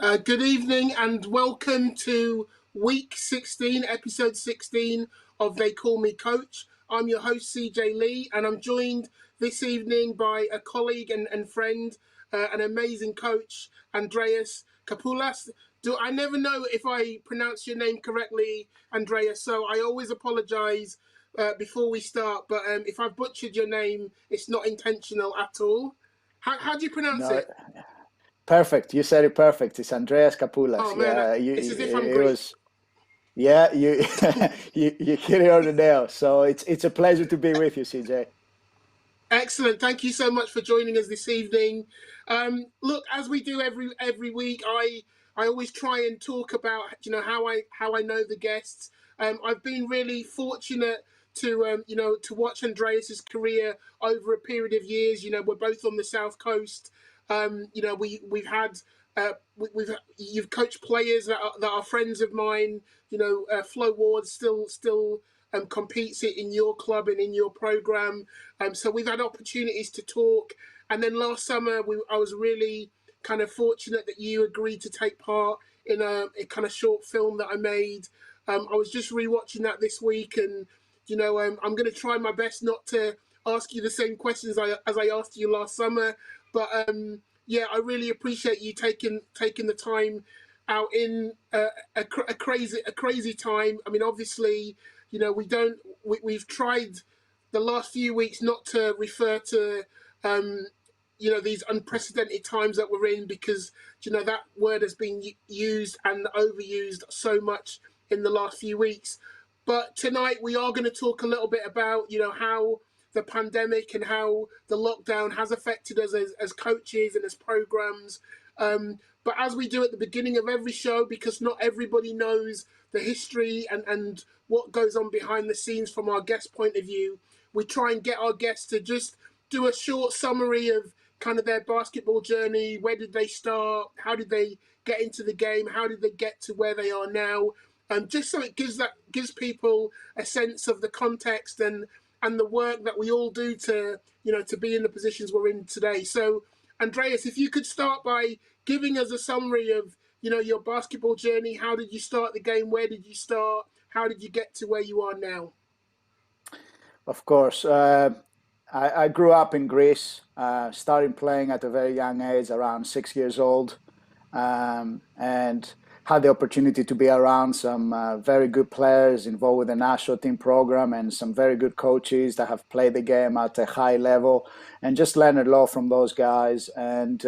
Good evening and welcome to week 16, episode 16 of They Call Me Coach. I'm your host, CJ Lee, and I'm joined this evening by a colleague and friend, an amazing coach, Andreas Kapoulas. I never know if I pronounce your name correctly, Andreas, so I always apologize before we start, but if I've butchered your name, it's not intentional at all. How do you pronounce No, it? perfect. You said it perfect. It's Andreas Kapoulas. Oh man, Yeah, it's as if I'm it Greek. was. Yeah, you you hit it on the nail. So it's a pleasure to be with you, CJ. Excellent. Thank you so much for joining us this evening. Look, as we do every week, I always try and talk about how I know the guests. I've been really fortunate to to watch Andreas's career over a period of years. We're both on the South Coast. We've had we've you've coached players that are friends of mine. Flo Ward still competes it in your club and in your program. So we've had opportunities to talk. And then last summer, I was really kind of fortunate that you agreed to take part in a kind of short film that I made. I was just rewatching that this week, and I'm going to try my best not to ask you the same questions as I asked you last summer. But yeah, I really appreciate you taking the time out in a crazy time. I mean, obviously, we've tried the last few weeks not to refer to these unprecedented times that we're in, because that word has been used and overused so much in the last few weeks. But tonight we are going to talk a little bit about how the pandemic and how the lockdown has affected us as coaches and as programs. But as we do at the beginning of every show, because not everybody knows the history and what goes on behind the scenes from our guest point of view, we try and get our guests to just do a short summary of kind of their basketball journey. Where did they start? How did they get into the game? How did they get to where they are now? Just so it gives people a sense of the context and the work that we all do to be in the positions we're in today. So, Andreas, if you could start by giving us a summary of your basketball journey. How did you start the game? Where did you start? How did you get to where you are now? Of course. I grew up in Greece, started playing at a very young age, around 6 years old, and had the opportunity to be around some very good players involved with the national team program and some very good coaches that have played the game at a high level, and just learned a lot from those guys. And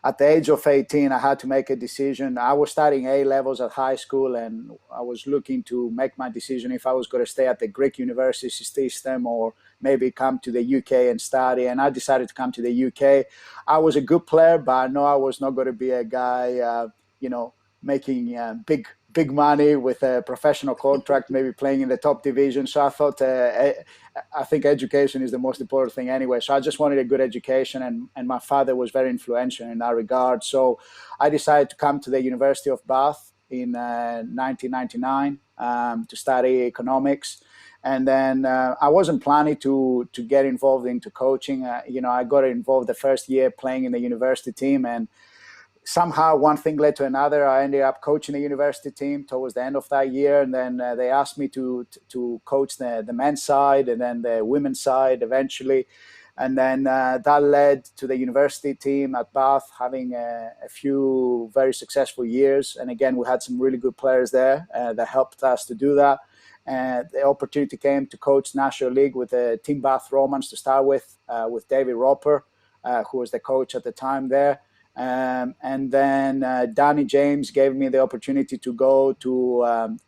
at the age of 18, I had to make a decision. I was studying A levels at high school, and I was looking to make my decision if I was going to stay at the Greek university system or maybe come to the UK and study. And I decided to come to the UK. I was a good player, but I know I was not going to be a guy, making big money with a professional contract, maybe playing in the top division. So I thought, I think education is the most important thing anyway. So I just wanted a good education, and my father was very influential in that regard. So I decided to come to the University of Bath in 1999 to study economics. And then I wasn't planning to get involved into coaching. I got involved the first year playing in the university team, and somehow one thing led to another. I ended up coaching the university team towards the end of that year. And then they asked me to coach the men's side and then the women's side eventually. And then that led to the university team at Bath having a few very successful years. And again, we had some really good players there that helped us to do that. And the opportunity came to coach National League with the Team Bath Romans to start with David Roper, who was the coach at the time there. And then Danny James gave me the opportunity to go to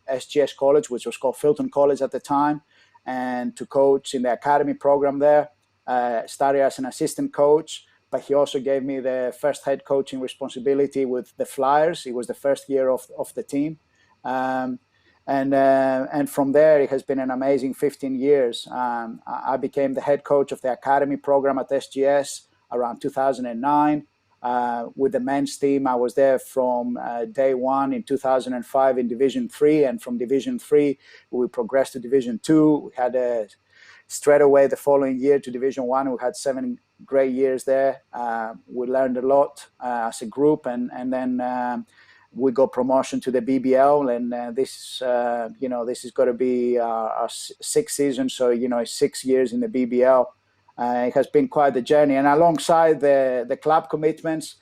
SGS College, which was called Filton College at the time, and to coach in the academy program there. Started as an assistant coach, but he also gave me the first head coaching responsibility with the Flyers. It was the first year of the team. And from there, it has been an amazing 15 years. I became the head coach of the academy program at SGS around 2009. With the men's team, I was there from day one in 2005 in Division 3, and from Division 3 we progressed to Division 2. We had a straight away the following year to Division One. We had 7 great years there. We learned a lot as a group, and then we got promotion to the BBL, and this is going to be our 6th season. So it's 6 years in the BBL. It has been quite the journey, and alongside the club commitments.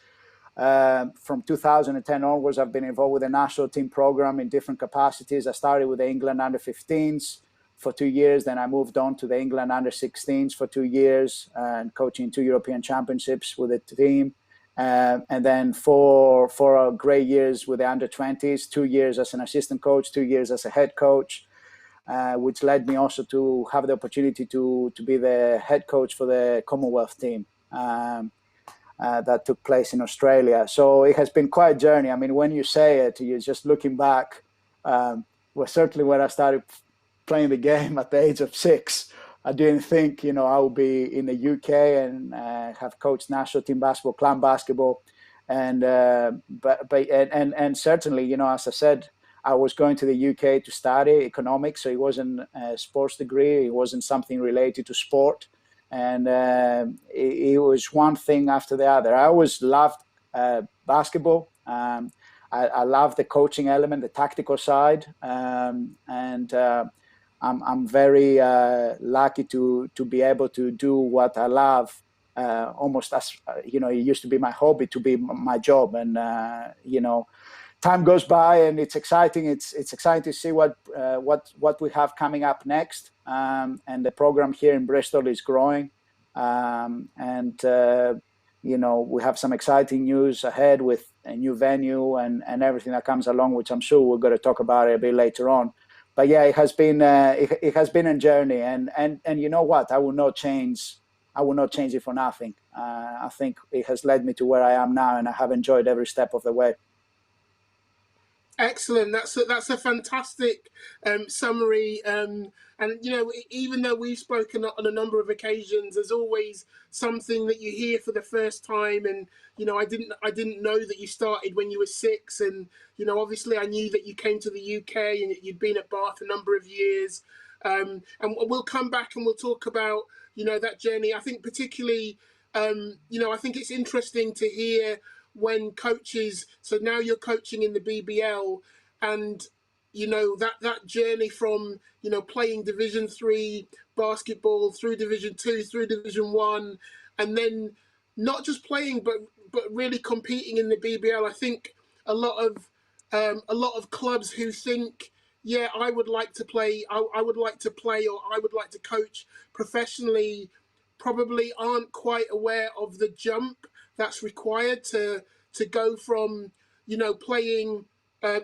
From 2010 onwards, I've been involved with the national team program in different capacities. I started with the England under-15s for 2 years. Then I moved on to the England under-16s for 2 years and coaching 2 European championships with the team. And then four great years with the under-20s, 2 years as an assistant coach, 2 years as a head coach, which led me also to have the opportunity to be the head coach for the Commonwealth team. That took place in Australia. So it has been quite a journey. I mean, when you say it, you're just looking back. Well, certainly when I started playing the game at the age of 6, I didn't think, I would be in the UK and have coached national team basketball, clan basketball. And certainly, as I said, I was going to the UK to study economics. So it wasn't a sports degree. It wasn't something related to sport. And it was one thing after the other. I always loved basketball. I love the coaching element, the tactical side, and I'm very lucky to be able to do what I love. Almost as it used to be my hobby, to be my job, and time goes by and it's exciting. It's exciting to see what we have coming up next. And the program here in Bristol is growing. We have some exciting news ahead with a new venue and everything that comes along, which I'm sure we're going to talk about it a bit later on. But yeah, it has been a journey, and you know what? I will not change it for nothing. I think it has led me to where I am now, and I have enjoyed every step of the way. Excellent. That's a fantastic summary. And even though we've spoken on a number of occasions, there's always something that you hear for the first time. And I didn't know that you started when you were 6. And obviously, I knew that you came to the UK and you'd been at Bath a number of years. And we'll come back and we'll talk about that journey. I think particularly, I think it's interesting to hear when coaches, so now you're coaching in the BBL, and that journey from playing Division 3 basketball through Division 2 through Division 1, and then not just playing but really competing in the BBL. I think a lot of clubs who think, yeah, I would like to play, I would like to play, or I would like to coach professionally, probably aren't quite aware of the jump that's required to go from playing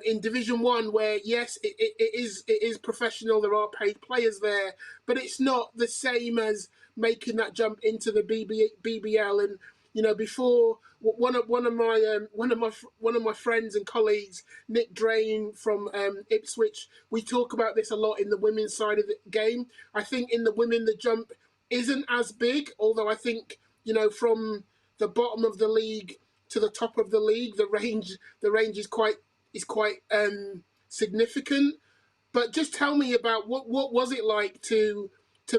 in Division 1, where yes, it is professional, there are paid players there, but it's not the same as making that jump into the BBL. And before, one of my friends and colleagues, Nick Drain from Ipswich, we talk about this a lot in the women's side of the game. I think in the women the jump isn't as big, although I think from the bottom of the league to the top of the league, the range is quite significant. But just tell me about what was it like to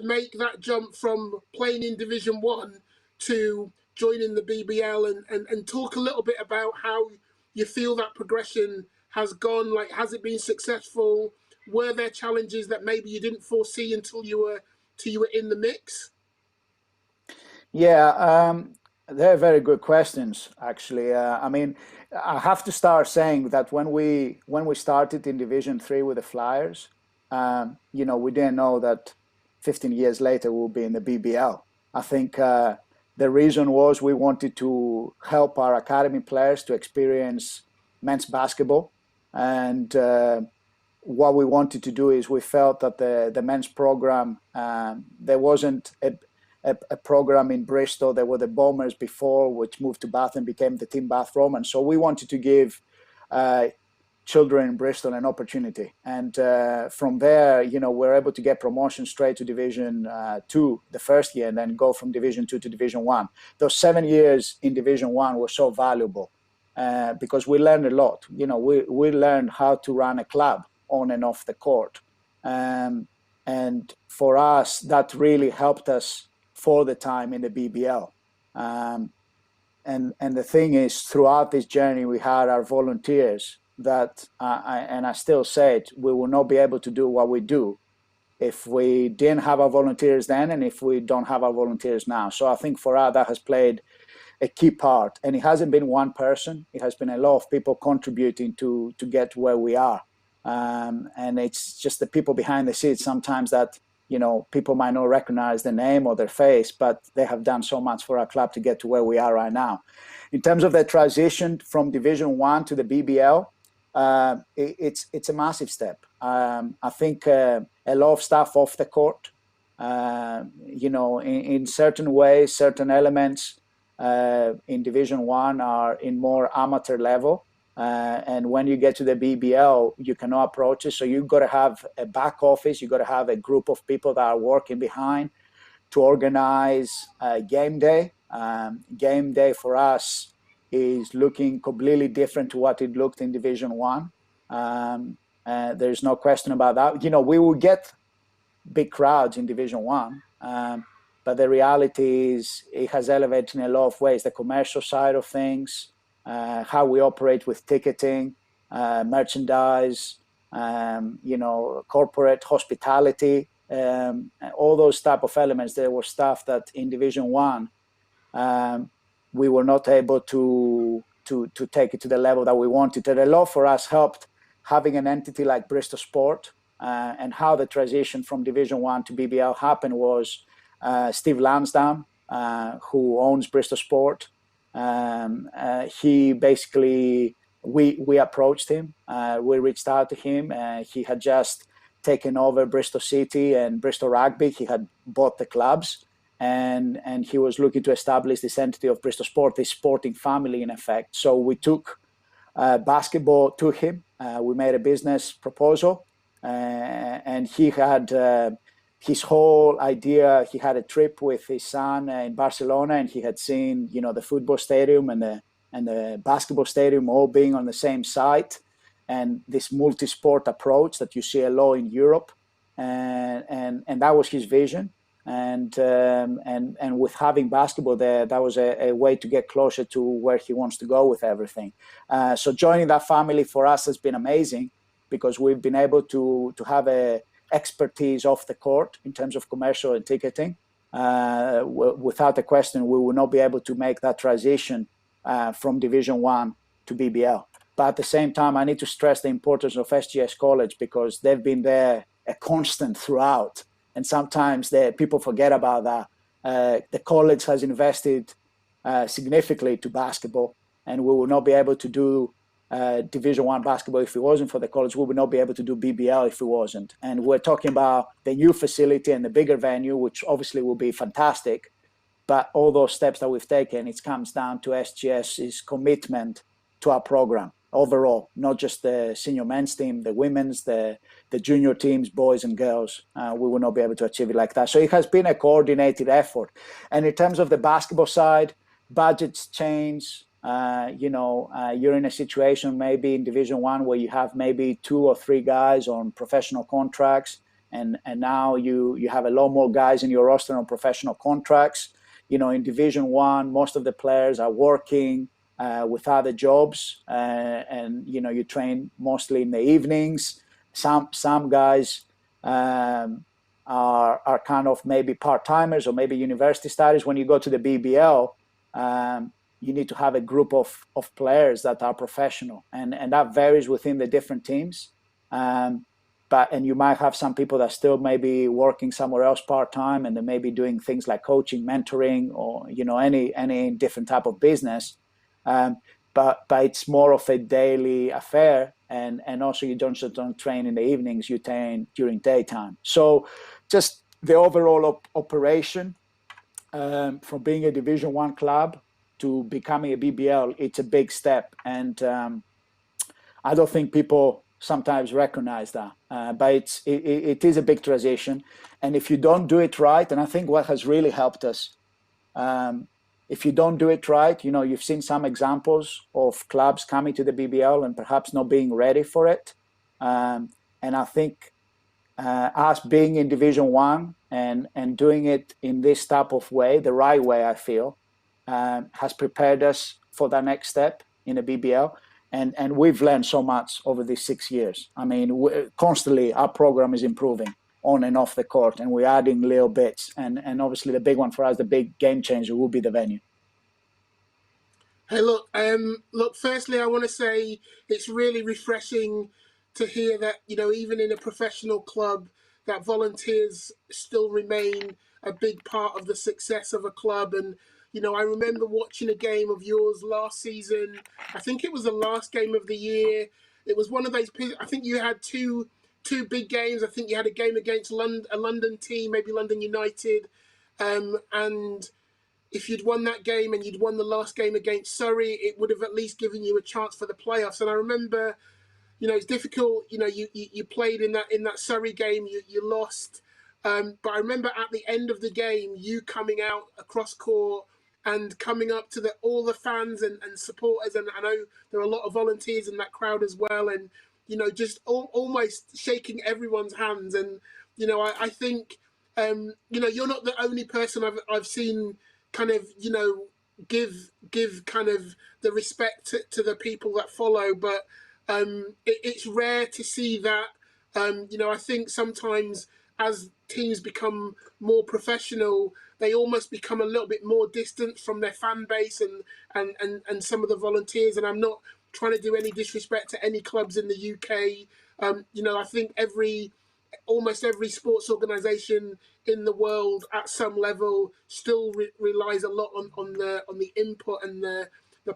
make that jump from playing in Division 1 to joining the BBL, and talk a little bit about how you feel that progression has gone. Like, has it been successful? Were there challenges that maybe you didn't foresee until you were in the mix? Yeah, they're very good questions, actually. I mean, I have to start saying that when we started in Division 3 with the Flyers, we didn't know that 15 years later we'll be in the BBL. I think the reason was we wanted to help our academy players to experience men's basketball, and what we wanted to do is we felt that the men's program, there wasn't a program in Bristol. There were the Bombers before, which moved to Bath and became the Team Bath Romans. So we wanted to give children in Bristol an opportunity. And from there, we're able to get promotion straight to Division 2 the first year, and then go from Division 2 to Division 1. Those 7 years in Division 1 were so valuable because we learned a lot. We learned how to run a club on and off the court. And for us, that really helped us for the time in the BBL. Um, and the thing is, throughout this journey, we had our volunteers that, and I still say it, we will not be able to do what we do if we didn't have our volunteers then, and if we don't have our volunteers now. So I think for us, that has played a key part. And it hasn't been one person. It has been a lot of people contributing to get where we are. And it's just the people behind the scenes sometimes that, people might not recognize the name or their face, but they have done so much for our club to get to where we are right now. In terms of the transition from Division One to the BBL, it's a massive step. I think a lot of stuff off the court, in certain ways, certain elements in Division One are in more amateur level. And when you get to the BBL, you cannot approach it. So you've got to have a back office. You've got to have a group of people that are working behind to organize game day. Game day for us is looking completely different to what it looked in Division One. There's no question about that. We will get big crowds in Division One, but the reality is it has elevated in a lot of ways. The commercial side of things, how we operate with ticketing, merchandise, corporate hospitality, all those type of elements. There were stuff that in Division One we were not able to take it to the level that we wanted. And a lot for us helped having an entity like Bristol Sport, and how the transition from Division One to BBL happened was Steve Lansdowne, who owns Bristol Sport. He basically, we approached him, we reached out to him. He had just taken over Bristol City and Bristol Rugby. He had bought the clubs, and he was looking to establish this entity of Bristol Sport, this sporting family in effect. So we took basketball to him. We made a business proposal, and he had his whole idea. He had a trip with his son in Barcelona, and he had seen, the football stadium and the basketball stadium all being on the same site, and this multi-sport approach that you see a lot in Europe, and that was his vision. And with having basketball there, that was a way to get closer to where he wants to go with everything. So joining that family for us has been amazing, because we've been able to have a expertise off the court in terms of commercial and ticketing. Without a question, we will not be able to make that transition from Division One to BBL. But at the same time, I need to stress the importance of SGS College, because they've been there a constant throughout. And sometimes people forget about that. The college has invested significantly to basketball, and we will not be able to do Division One basketball if it wasn't for the college. We would not be able to do BBL if it wasn't. And we're talking about the new facility and the bigger venue, which obviously will be fantastic. But all those steps that we've taken, it comes down to SGS's commitment to our program overall, not just the senior men's team, the women's, the junior teams, boys and girls. We will not be able to achieve it like that. So it has been a coordinated effort. And in terms of the basketball side, budgets change. You're in a situation maybe in Division One where you have maybe 2 or 3 guys on professional contracts, and now you have a lot more guys in your roster on professional contracts. In Division One, most of the players are working with other jobs, and you train mostly in the evenings. Some guys are kind of maybe part-timers or maybe university studies. When you go to the BBL, you need to have a group of players that are professional, and that varies within the different teams. And you might have some people that still may be working somewhere else part-time, and they may be doing things like coaching, mentoring, or any different type of business. But it's more of a daily affair, and also you don't train in the evenings, you train during daytime. So just the overall operation, from being a Division One club to becoming a BBL, it's a big step, and I don't think people sometimes recognize that, but it is a big transition. And if you don't do it right, and I think what has really helped us, if you don't do it right, you've seen some examples of clubs coming to the BBL and perhaps not being ready for it. And I think us being in Division One and doing it in this type of way, the right way, I feel, has prepared us for the next step in the BBL. And we've learned so much over these 6 years. I mean, constantly our program is improving on and off the court, and we're adding little bits. And obviously, the big one for us, the big game changer, will be the venue. Hey, look, look. Firstly, I want to say it's really refreshing to hear that even in a professional club, that volunteers still remain a big part of the success of a club. And I remember watching a game of yours last season. I think it was the last game of the year. It was one of those. I think you had two big games. I think you had a game against a London team, maybe London United, and if you'd won that game and you'd won the last game against Surrey, it would have at least given you a chance for the playoffs. And I remember, it's difficult. You played in that Surrey game, you lost, but I remember at the end of the game, you coming out across court and coming up to all the fans and supporters, and I know there are a lot of volunteers in that crowd as well, and just almost shaking everyone's hands. And I think you're not the only person I've seen kind of give kind of the respect to the people that follow, but it's rare to see that. I think sometimes as teams become more professional, they almost become a little bit more distant from their fan base and some of the volunteers. And I'm not trying to do any disrespect to any clubs in the UK. I think almost every sports organization in the world at some level still relies a lot on the input and the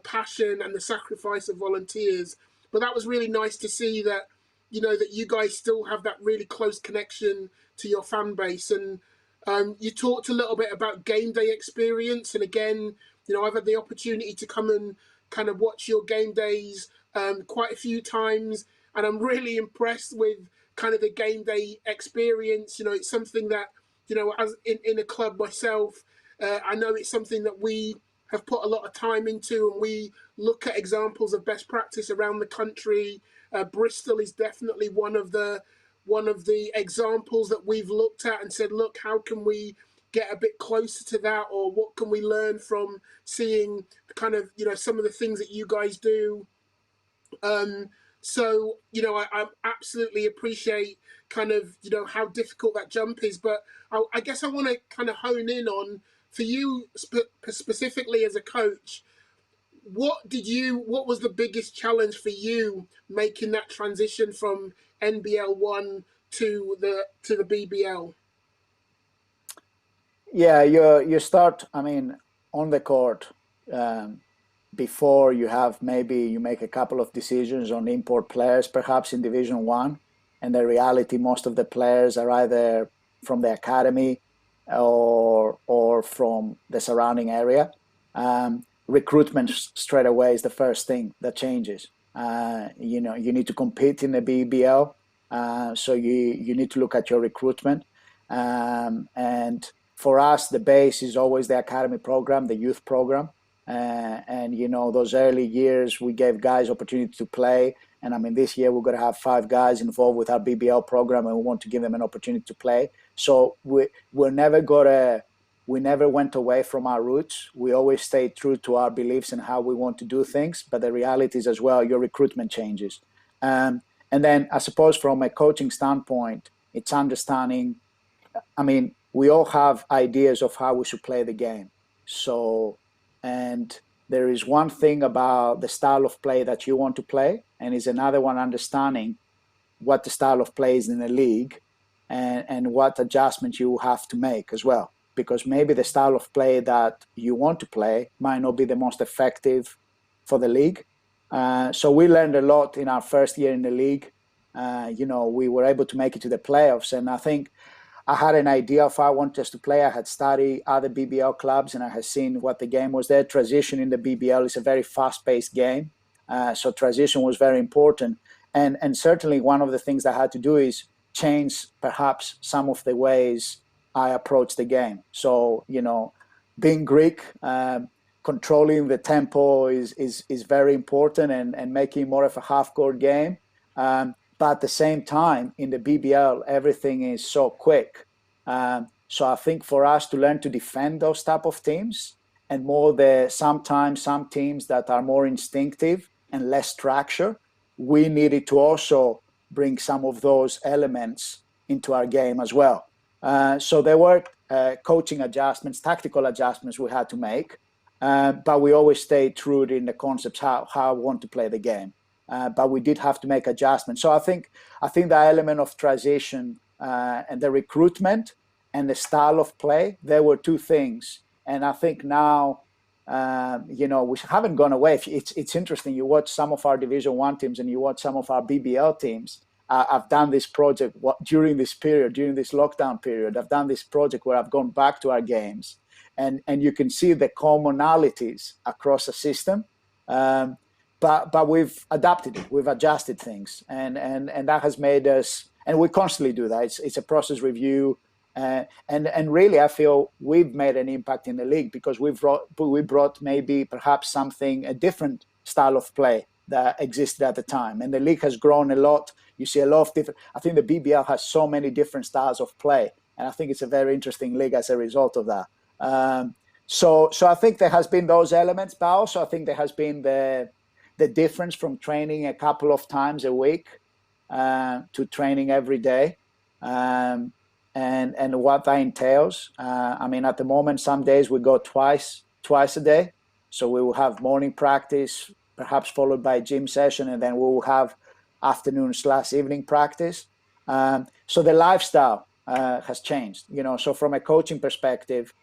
passion and the sacrifice of volunteers. But that was really nice to see that that you guys still have that really close connection to your fan base. And you talked a little bit about game day experience, and again, I've had the opportunity to come and kind of watch your game days quite a few times, and I'm really impressed with kind of the game day experience. It's something that as in a club myself, I know it's something that we have put a lot of time into, and we look at examples of best practice around the country. Bristol is definitely one of the examples that we've looked at and said, look, how can we get a bit closer to that, or what can we learn from seeing kind of some of the things that you guys do. So I absolutely appreciate kind of how difficult that jump is, but I guess I want to kind of hone in on, for you specifically as a coach, what was the biggest challenge for you making that transition from NBL one to the BBL? Yeah, you start. I mean, on the court. Before you make a couple of decisions on import players, perhaps in Division One, and the reality, most of the players are either from the academy or from the surrounding area. Recruitment straight away is the first thing that changes. You need to compete in the BBL, so you need to look at your recruitment. And for us, the base is always the academy program, the youth program. And those early years, we gave guys opportunity to play. And I mean, this year we're going to have 5 guys involved with our BBL program, and we want to give them an opportunity to play. So we never went away from our roots. We always stayed true to our beliefs and how we want to do things. But the reality is as well, your recruitment changes. And then I suppose from a coaching standpoint, it's understanding. I mean, we all have ideas of how we should play the game. And there is one thing about the style of play that you want to play, and is another one understanding what the style of play is in the league, and what adjustments you have to make as well. Because maybe the style of play that you want to play might not be the most effective for the league. So we learned a lot in our first year in the league. We were able to make it to the playoffs, and I think I had an idea of how I wanted us to play. I had studied other BBL clubs, and I had seen what the game was there. Transition in the BBL is a very fast-paced game, so transition was very important. And certainly one of the things I had to do is change perhaps some of the ways I approach the game. So being Greek, controlling the tempo is very important, and making more of a half-court game. but at the same time, in the BBL, everything is so quick. So I think for us to learn to defend those type of teams, and more sometimes some teams that are more instinctive and less structure, we needed to also bring some of those elements into our game as well. So there were coaching adjustments, tactical adjustments we had to make, but we always stayed true in the concepts how I want to play the game. But we did have to make adjustments. So I think the element of transition and the recruitment and the style of play, there were two things. And I think now, we haven't gone away. It's interesting. You watch some of our Division One teams and you watch some of our BBL teams. I've done this project during this period, during this lockdown period. I've done this project where I've gone back to our games, and you can see the commonalities across the system. But we've adapted it, we've adjusted things, and that has made us. And we constantly do that. It's a process review, and really, I feel we've made an impact in the league because we brought maybe perhaps a different style of play that existed at the time, and the league has grown a lot. You see a lot of different. I think the BBL has so many different styles of play, and I think it's a very interesting league as a result of that. So I think there has been those elements, but also I think there has been the difference from training a couple of times a week to training every day, and what that entails. I mean, at the moment, some days we go twice a day, so we will have morning practice, perhaps followed by a gym session, and then we will have afternoon/evening practice. So the lifestyle has changed, So from a coaching perspective,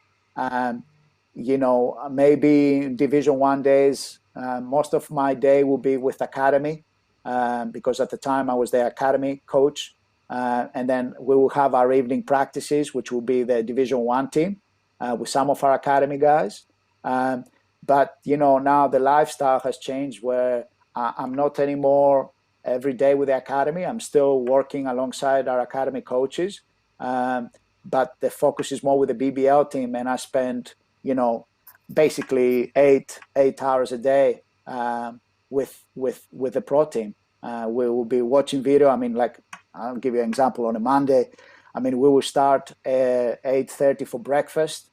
maybe in Division One days, most of my day will be with academy, because at the time I was the academy coach, and then we will have our evening practices, which will be the Division One team with some of our academy guys. But now the lifestyle has changed, where I'm not anymore every day with the academy. I'm still working alongside our academy coaches, but the focus is more with the BBL team, and I spend basically eight hours a day with the pro team. We will be watching video. I mean, like, I'll give you an example. On a Monday, I mean, we will start at 8:30 for breakfast.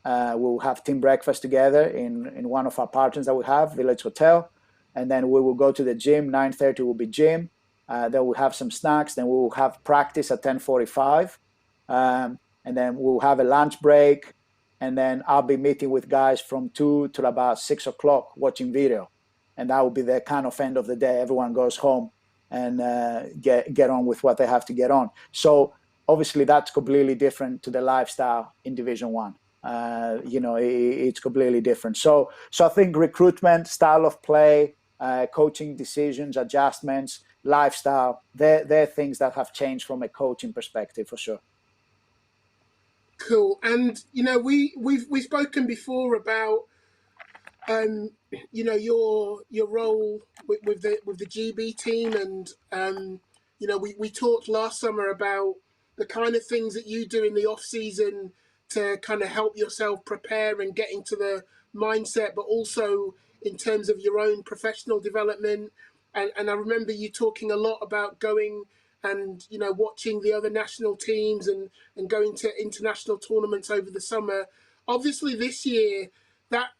We'll have team breakfast together in one of our partners that we have, Village Hotel, and then we will go to the gym. 9:30 will be gym. Then we'll have some snacks. Then we will have practice at 10:45, and then we'll have a lunch break. And then I'll be meeting with guys from 2 to about 6 o'clock watching video. And that will be the kind of end of the day. Everyone goes home and get on with what they have to get on. So obviously that's completely different to the lifestyle in Division One. It's completely different. So I think recruitment, style of play, coaching decisions, adjustments, lifestyle, they're things that have changed from a coaching perspective for sure. Cool. And we've spoken before about your role with the GB team, and we talked last summer about the kind of things that you do in the off season to kind of help yourself prepare and get into the mindset, but also in terms of your own professional development. And I remember you talking a lot about going and watching the other national teams and going to international tournaments over the summer. Obviously, this year that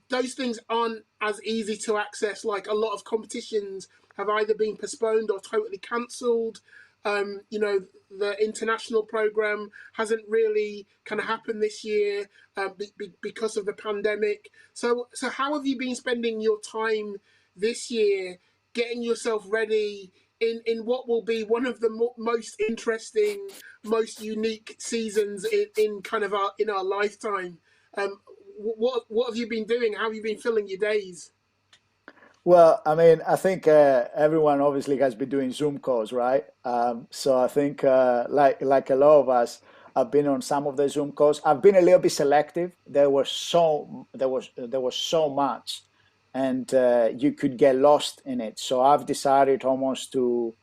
those things aren't as easy to access. Like, a lot of competitions have either been postponed or totally cancelled. The international program hasn't really kind of happened this year because of the pandemic. So how have you been spending your time this year, getting yourself ready in what will be one of the most interesting, most unique seasons in kind of our lifetime? What have you been doing? How have you been filling your days? Well, I mean, I think everyone obviously has been doing Zoom calls, right? So I think, like a lot of us, I've been on some of the Zoom calls. I've been a little bit selective. There was so much, and you could get lost in it. So I've decided almost to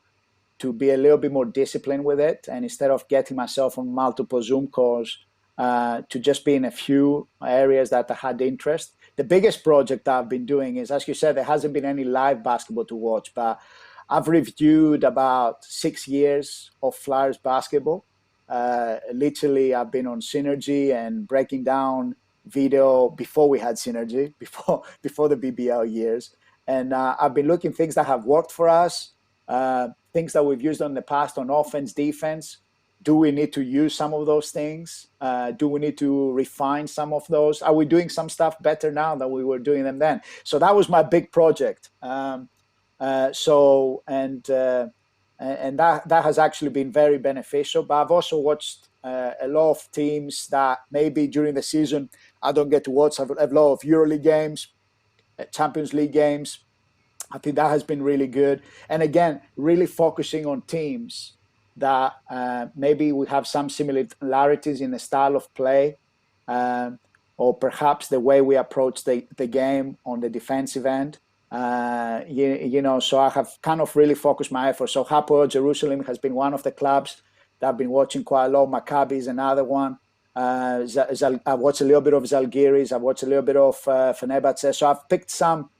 be a little bit more disciplined with it, and instead of getting myself on multiple Zoom calls, to just be in a few areas that I had interest. The biggest project I've been doing is, as you said, there hasn't been any live basketball to watch, but I've reviewed about 6 years of Flyers basketball. Literally, I've been on Synergy and breaking down video before we had Synergy, before the BBL years. And I've been looking things that have worked for us, things that we've used in the past on offense, defense. Do we need to use some of those things? Do we need to refine some of those? Are we doing some stuff better now than we were doing them then? So that was my big project. And that has actually been very beneficial. But I've also watched a lot of teams that maybe during the season I don't get to watch. I've a lot of EuroLeague games, Champions League games. I think that has been really good. And again, really focusing on teams that maybe we have some similarities in the style of play, um, or perhaps the way we approach the game on the defensive end. So I have kind of really focused my efforts. So Hapoel Jerusalem has been one of the clubs that I've been watching quite a lot. Maccabi is another one. I've watched a little bit of Zalgiris. I've watched a little bit of Fenerbahce. So I've picked some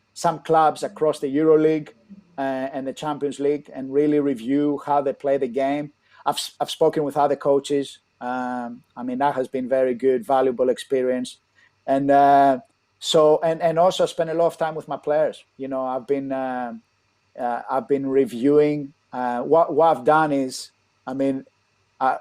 clubs across the EuroLeague and the Champions League and really review how they play the game. I've spoken with other coaches. I mean, that has been very good, valuable experience. And and also spend a lot of time with my players. I've been reviewing. What I've done is, I mean,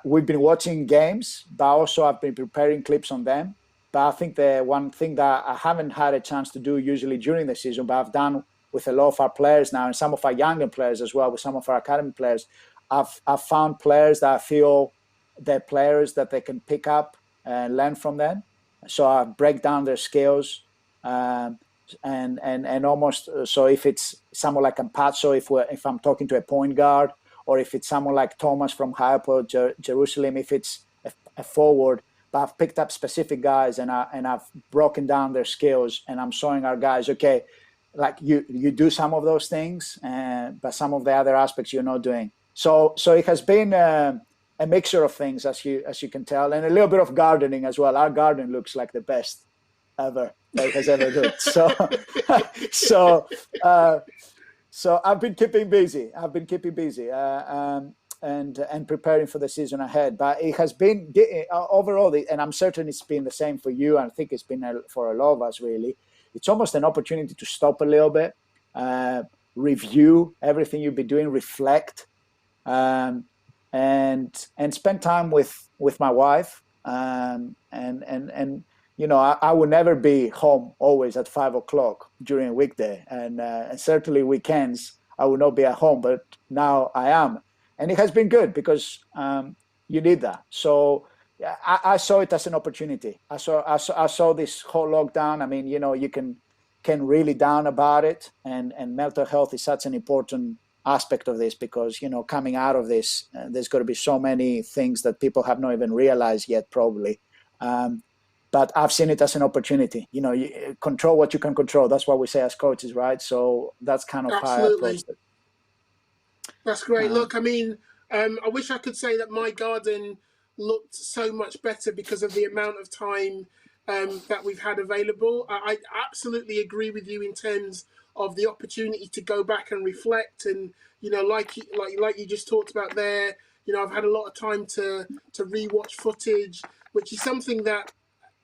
we've been watching games, but also I've been preparing clips on them. But I think the one thing that I haven't had a chance to do usually during the season, but I've done with a lot of our players now and some of our younger players as well, with some of our academy players, I've found players that I feel they're players that they can pick up and learn from them. So I break down their skills, um, and almost so if it's someone like Campazzo, if I'm talking to a point guard, or if it's someone like Thomas from Hapoel Jerusalem, if it's a forward. But I've picked up specific guys and I've broken down their skills, and I'm showing our guys, okay, like you do some of those things, but some of the other aspects you're not doing. So it has been a mixture of things, as you can tell, and a little bit of gardening as well. Our garden looks like the best ever that it has ever looked. So uh, so I've been keeping busy. And preparing for the season ahead. But it has been overall, and I'm certain it's been the same for you. And I think it's been for a lot of us, really. It's almost an opportunity to stop a little bit, review everything you've been doing, reflect, um, and spend time with my wife. And I will never be home always at 5 o'clock during a weekday, and certainly weekends I will not be at home. But now I am, and it has been good because you need that. So yeah, I saw it as an opportunity. I saw this whole lockdown. I mean, you can really down about it, and mental health is such an important aspect of this because coming out of this, there's got to be so many things that people have not even realized yet, probably. Um, but I've seen it as an opportunity. You control what you can control. That's what we say as coaches, right? So that's kind of how I Absolutely. approached it. That's great. Uh, Look, I mean, I wish I could say that my garden looked so much better because of the amount of time that we've had available. I absolutely agree with you in terms of the opportunity to go back and reflect, and like you just talked about there. I've had a lot of time to rewatch footage, which is something that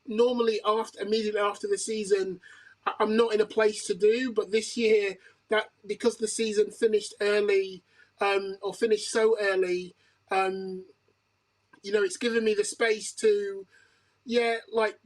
normally immediately after the season, I'm not in a place to do. But this year, that because the season finished early, or finished so early, um, it's given me the space to, yeah, like,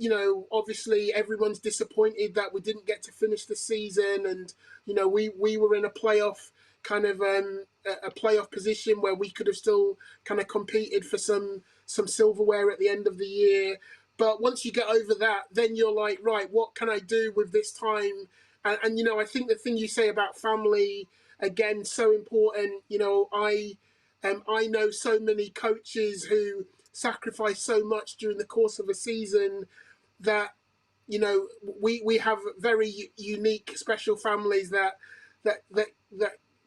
obviously everyone's disappointed that we didn't get to finish the season, and we were in a playoff kind of a playoff position where we could have still kind of competed for some silverware at the end of the year. But once you get over that, then you're like, right, what can I do with this time? And I think the thing you say about family, again, so important. I know so many coaches who sacrifice so much during the course of a season that we have very unique, special families that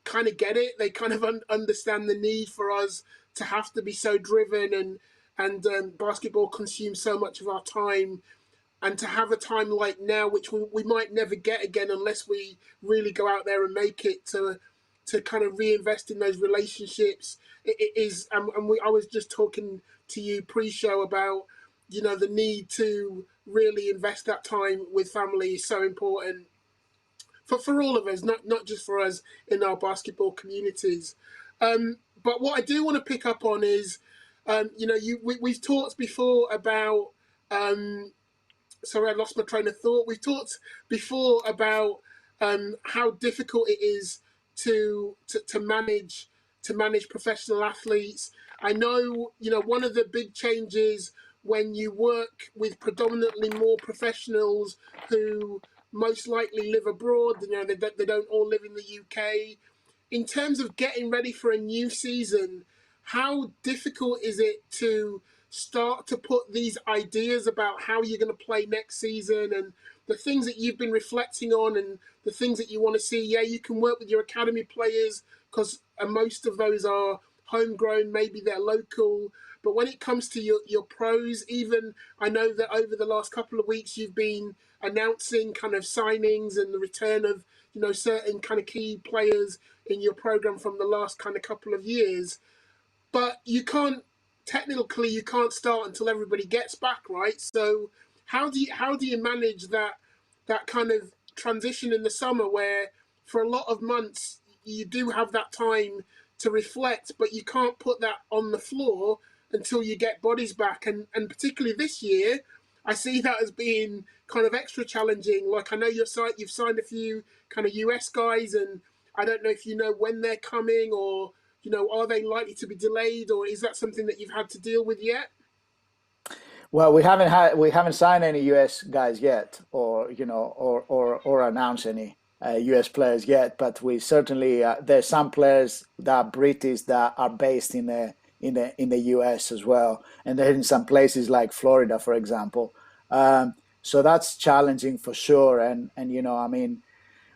kind of get it. They kind of understand the need for us to have to be so driven, and basketball consumes so much of our time. And to have a time like now, which we might never get again unless we really go out there and make it, to kind of reinvest in those relationships. It is, I was just talking to you pre-show about, the need to really invest that time with family is so important for all of us, not just for us in our basketball communities. But what I do want to pick up on is, we've talked before about. Sorry, I lost my train of thought. We've talked before about how difficult it is to manage professional athletes. I know, one of the big changes when you work with predominantly more professionals who most likely live abroad. They don't all live in the UK. In terms of getting ready for a new season, how difficult is it to start to put these ideas about how you're going to play next season and the things that you've been reflecting on and the things that you want to see? Yeah, you can work with your academy players because most of those are homegrown, maybe they're local. But when it comes to your pros, even I know that over the last couple of weeks you've been announcing kind of signings and the return of certain kind of key players in your program from the last kind of couple of years. But technically you can't start until everybody gets back, right? So how do you manage that kind of transition in the summer where for a lot of months you do have that time to reflect, but you can't put that on the floor until you get bodies back, and particularly this year I see that as being kind of extra challenging. Like, I know you've signed a few kind of US guys, and I don't know if you know when they're coming, or are they likely to be delayed, or is that something that you've had to deal with yet? Well, we haven't signed any US guys yet, or or announced any US players yet. But we certainly there's some players that are British that are based in the US as well, and they're in some places like Florida, for example. So that's challenging for sure. And I mean,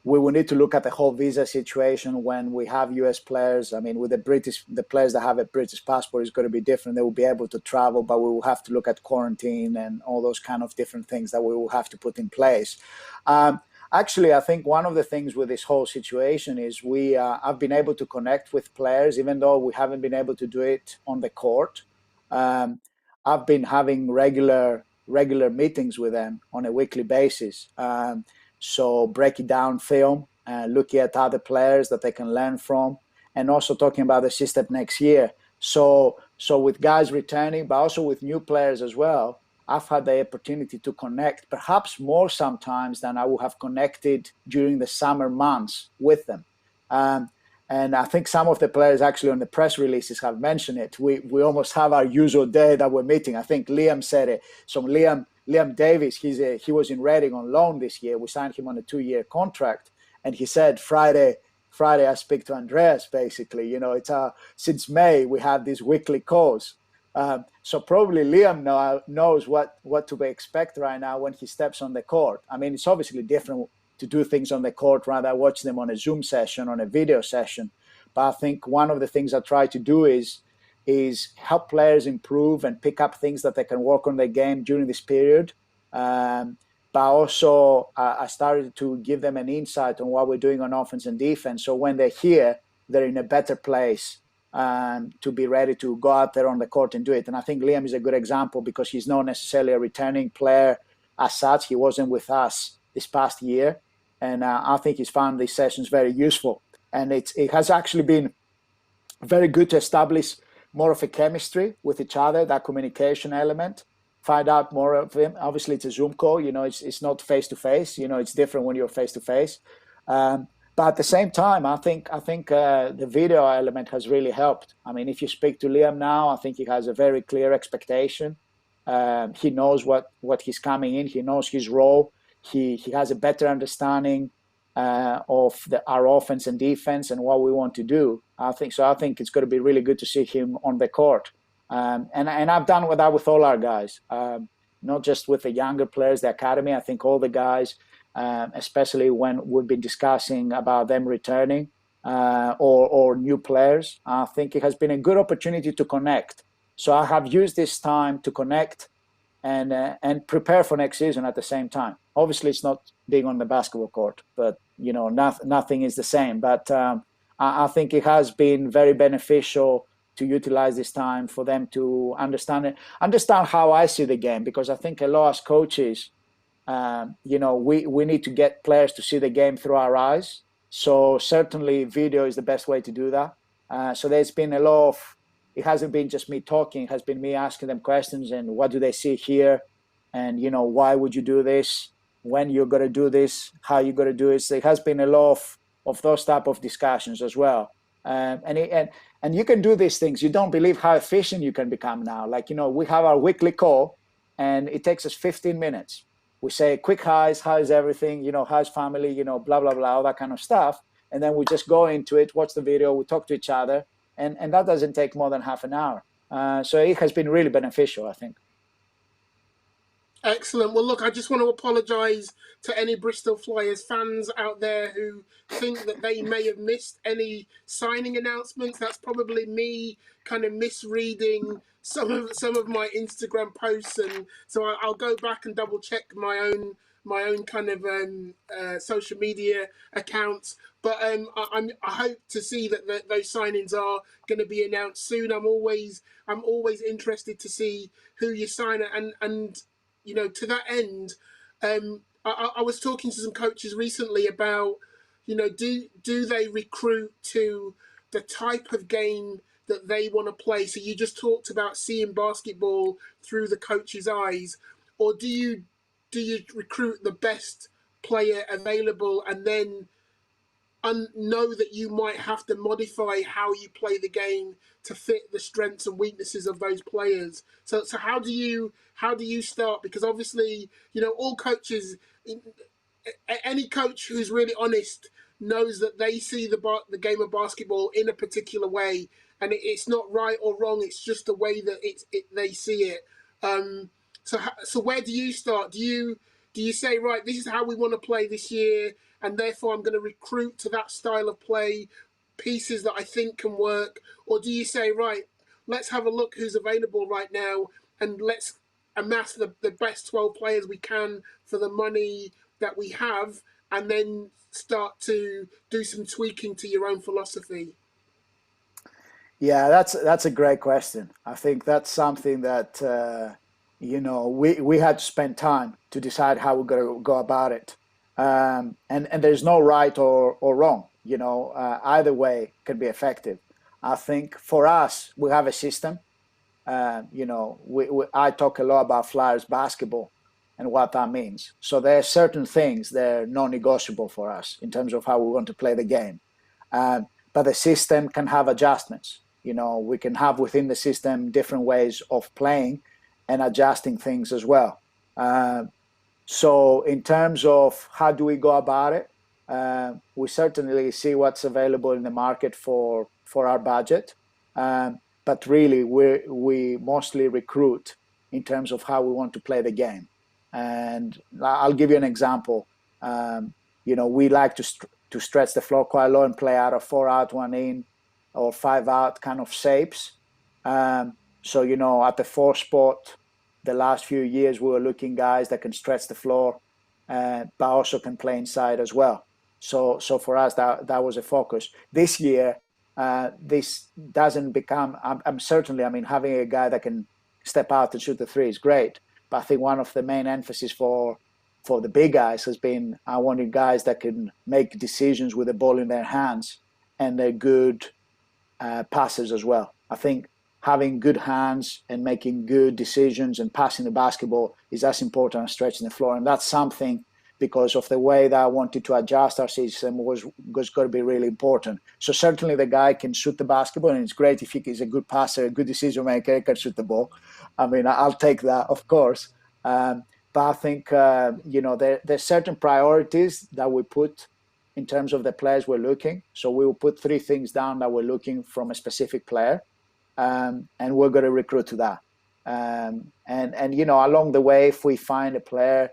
we will need to look at the whole visa situation when we have US players. I mean, with the players that have a British passport is going to be different. They will be able to travel, but we will have to look at quarantine and all those kind of different things that we will have to put in place. Um, Actually, I think one of the things with this whole situation is I've been able to connect with players, even though we haven't been able to do it on the court. Um, I've been having regular meetings with them on a weekly basis. So breaking down film, looking at other players that they can learn from, and also talking about the system next year. So with guys returning, but also with new players as well, I've had the opportunity to connect, perhaps more sometimes than I would have connected during the summer months with them. Um, and I think some of the players actually on the press releases have mentioned it. We almost have our usual day that we're meeting. I think Liam said it. So Liam Davis, he was in Reading on loan this year. We signed him on a 2-year contract, and he said Friday I speak to Andreas. Basically, it's since May we have these weekly calls. So probably Liam knows what to expect right now when he steps on the court. I mean, it's obviously different to do things on the court rather than watch them on a Zoom session, on a video session. But I think one of the things I try to do is help players improve and pick up things that they can work on their game during this period. But also, I started to give them an insight on what we're doing on offense and defense. So when they're here, they're in a better place to be ready to go out there on the court and do it. And I think Liam is a good example because he's not necessarily a returning player as such. He wasn't with us this past year. And I think he's found these sessions very useful. And it has actually been very good to establish more of a chemistry with each other, that communication element, find out more of him. Obviously, it's a Zoom call, it's not face to face, it's different when you're face to face. But at the same time, I think the video element has really helped. I mean, if you speak to Liam now, I think he has a very clear expectation. He knows what he's coming in. He knows his role. He has a better understanding of our offense and defense and what we want to do. I think it's going to be really good to see him on the court. And I've done that with all our guys, not just with the younger players, the academy. I think all the guys, especially when we've been discussing about them returning or new players, I think it has been a good opportunity to connect. So I have used this time to connect and prepare for next season at the same time. Obviously, it's not being on the basketball court, but nothing is the same. But I think it has been very beneficial to utilize this time for them to understand how I see the game, because I think a lot as coaches, we need to get players to see the game through our eyes. So certainly video is the best way to do that. So there's been a lot of, it hasn't been just me talking, it has been me asking them questions and what do they see here? And, why would you do this? When you're going to do this, how you're going to do it. So it has been a lot of those type of discussions as well. And you can do these things. You don't believe how efficient you can become now. Like, we have our weekly call and it takes us 15 minutes. We say quick highs, how's everything, how's family, blah, blah, blah, all that kind of stuff. And then we just go into it, watch the video, we talk to each other. And that doesn't take more than half an hour. So it has been really beneficial, I think. Excellent. Well, look, I just want to apologise to any Bristol Flyers fans out there who think that they may have missed any signing announcements. That's probably me kind of misreading some of my Instagram posts, and so I'll go back and double check my own kind of social media accounts. But I hope to see that those signings are going to be announced soon. I'm always interested to see who you sign, and to that end, I was talking to some coaches recently about, do they recruit to the type of game that they want to play? So you just talked about seeing basketball through the coach's eyes, or do you recruit the best player available and then know that you might have to modify how you play the game to fit the strengths and weaknesses of those players. So how do you start? Because obviously, all coaches, any coach who's really honest knows that they see the game of basketball in a particular way, and it's not right or wrong. It's just the way that they see it. Um, so where do you start? Do you say, right, this is how we want to play this year, and therefore I'm going to recruit to that style of play pieces that I think can work, or do you say, right, let's have a look who's available right now, and let's amass the best 12 players we can for the money that we have, and then start to do some tweaking to your own philosophy? Yeah, that's a great question. I think that's something that we had to spend time to decide how we're going to go about it. And there's no right or wrong. Either way can be effective. I think for us, we have a system. I talk a lot about Flyers basketball and what that means. So there are certain things that are non-negotiable for us in terms of how we want to play the game. But the system can have adjustments. We can have within the system different ways of playing and adjusting things as well. So in terms of how do we go about it, we certainly see what's available in the market for our budget. But really, we mostly recruit in terms of how we want to play the game. And I'll give you an example. We like to stretch the floor quite low and play out of 4 out, 1 in, or 5 out kind of shapes. So, at the 4 spot, the last few years, we were looking guys that can stretch the floor, but also can play inside as well. So for us, that was a focus. This year, this doesn't become, I'm certainly, having a guy that can step out and shoot the three is great. But I think one of the main emphasis for the big guys has been, I wanted guys that can make decisions with the ball in their hands, and they're good passers as well. I think having good hands and making good decisions and passing the basketball is as important as stretching the floor. And that's something, because of the way that I wanted to adjust our system, was going to be really important. So certainly the guy can shoot the basketball, and it's great if he's a good passer, a good decision maker, can shoot the ball. I'll take that, of course. But I think, there's certain priorities that we put in terms of the players we're looking. So we will put 3 things down that we're looking from a specific player, and we're going to recruit to that. And along the way, if we find a player,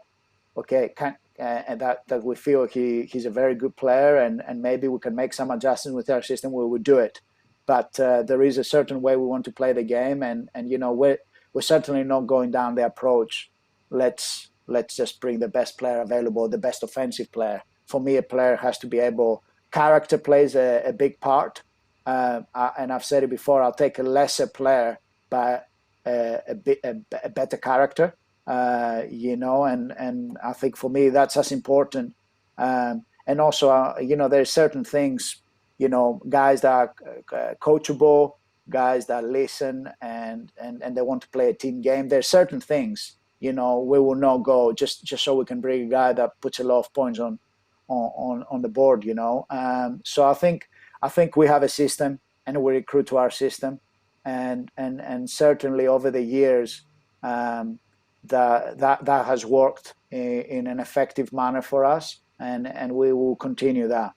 okay, and that we feel he's a very good player, and maybe we can make some adjustments with our system, we would do it. But there is a certain way we want to play the game, and we're certainly not going down the approach, let's just bring the best player available, the best offensive player. For me, a player has to be able, character plays a big part. And I've said it before, I'll take a lesser player, but a better character, and I think for me that's as important. And also, there's certain things, guys that are coachable, guys that listen and they want to play a team game. There's certain things, we will not go just so we can bring a guy that puts a lot of points on the board. So I think we have a system and we recruit to our system, and certainly over the years, that has worked in an effective manner for us, and we will continue that.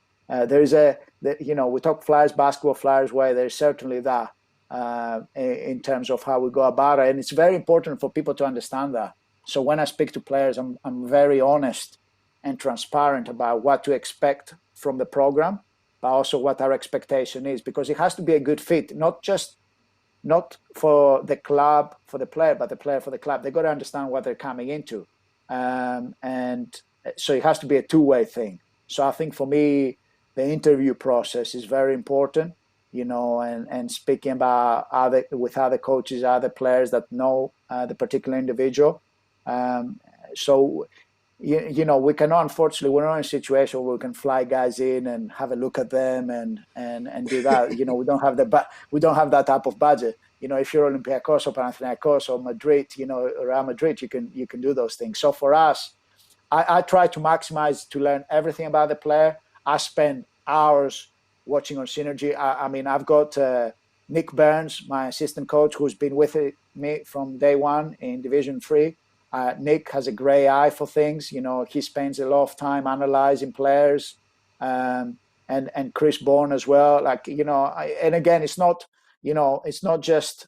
We talk Flyers basketball, Flyers way. There's certainly that in terms of how we go about it, and it's very important for people to understand that. So when I speak to players, I'm very honest and transparent about what to expect from the program, but also what our expectation is, because it has to be a good fit, not for the club, for the player, but the player for the club. They've got to understand what they're coming into. And so it has to be a two-way thing. So I think for me, the interview process is very important, and speaking about with other coaches, other players that know the particular individual. So we cannot, unfortunately, we're not in a situation where we can fly guys in and have a look at them and do that. We don't have that type of budget. If you're Olympiacos or Panathinaikos or Madrid, Real Madrid, you can do those things. So for us, I try to maximize to learn everything about the player. I spend hours watching on Synergy. I've got Nick Burns, my assistant coach, who's been with me from day one in Division 3. Nick has a great eye for things. He spends a lot of time analyzing players, and Chris Bourne as well. And again, it's not just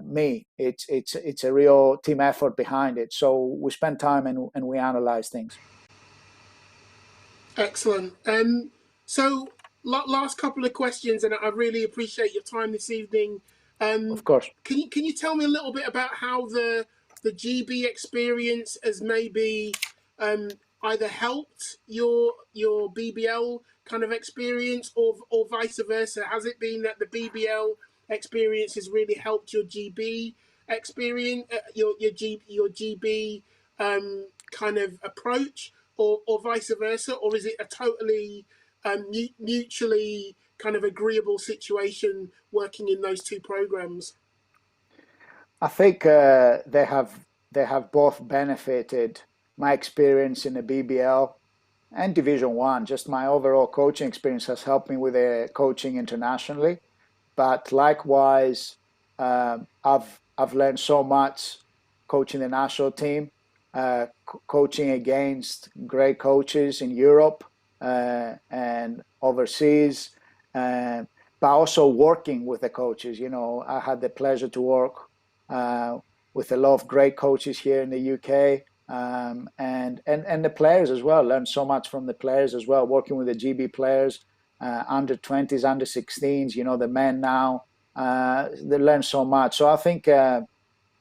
me. It's a real team effort behind it. So we spend time and we analyze things. Excellent. So last couple of questions, and I really appreciate your time this evening. Of course. Can you tell me a little bit about how the GB experience has maybe either helped your BBL kind of experience, or vice versa? Has it been that the BBL experience has really helped your GB experience, your GB kind of approach, or vice versa, or is it a totally mutually kind of agreeable situation working in those two programs? I think they have both benefited. My experience in the BBL and Division 1, just my overall coaching experience has helped me with the coaching internationally. But likewise, I've learned so much coaching the national team, coaching against great coaches in Europe and overseas, but also working with the coaches. I had the pleasure to work with a lot of great coaches here in the UK, and the players as well. Learned so much from the players as well, working with the GB players, under 20s, under 16s, the men now. They learn so much. So I think, I